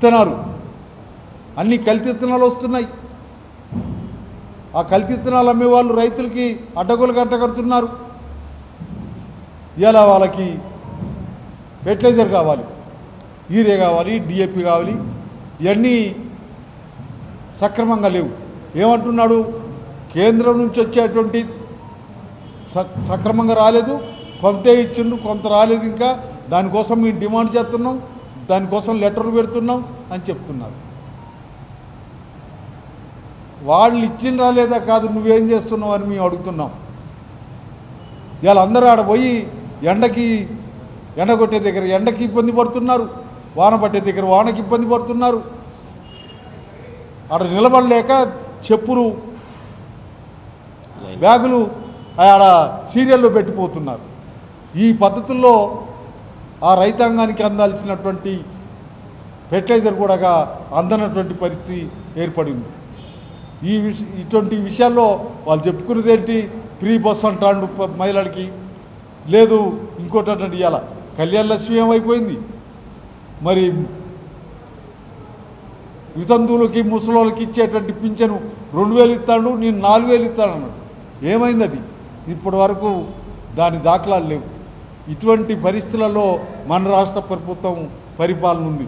విత్తనాలు అన్ని కల్తీ విత్తనాలు వస్తున్నాయి. ఆ కల్తీ విత్తనాలు అమ్మే వాళ్ళు రైతులకి అడ్డగోలు కట్టగడుతున్నారు. ఇలా వాళ్ళకి ఫెర్టిలైజర్ కావాలి, యూరియా కావాలి, డిఏపి కావాలి, ఇవన్నీ సక్రమంగా లేవు. ఏమంటున్నాడు, కేంద్రం నుంచి వచ్చేటువంటి సక్రమంగా రాలేదు, కొంతే ఇచ్చిండు, కొంత రాలేదు, ఇంకా దానికోసం మేము డిమాండ్ చేస్తున్నాం, దానికోసం లెటర్లు పెడుతున్నాం అని చెప్తున్నారు. వాళ్ళు ఇచ్చిండ్రా లేదా కాదు, నువ్వేం చేస్తున్నావు అని మేము అడుగుతున్నాం. ఇవాళ అందరూ ఆడ పోయి ఎండ కొట్టే దగ్గర ఎండకి ఇబ్బంది పడుతున్నారు, వాన పట్టే దగ్గర వానకి ఇబ్బంది పడుతున్నారు. ఆడ నిలబడలేక చెప్పులు బ్యాగులు ఆడ సీరియల్లో పెట్టిపోతున్నారు. ఈ పద్ధతుల్లో ఆ రైతాంగానికి అందాల్సినటువంటి ఫెర్టిలైజర్ కూడా అందనటువంటి పరిస్థితి ఏర్పడింది. ఇటువంటి విషయాల్లో వాళ్ళు చెప్పుకునేది ఏంటి, ఫ్రీ బస్ అంటాడు మహిళలకి, లేదు ఇంకోటి అంటే ఇవాళ కళ్యాణ లక్ష్మి ఏమైపోయింది, మరి వితంతువులకి ముసలోళ్ళకి ఇచ్చేటువంటి పింఛను 2000 ఇస్తాడు, నేను 4000 ఇస్తాను అన్నాడు. ఏమైంది అది? ఇప్పటి వరకు దాని దాఖలాలు లేవు. ఇటువంటి పరిస్థితులలో మన రాష్ట్ర ప్రభుత్వం పరిపాలన ఉంది.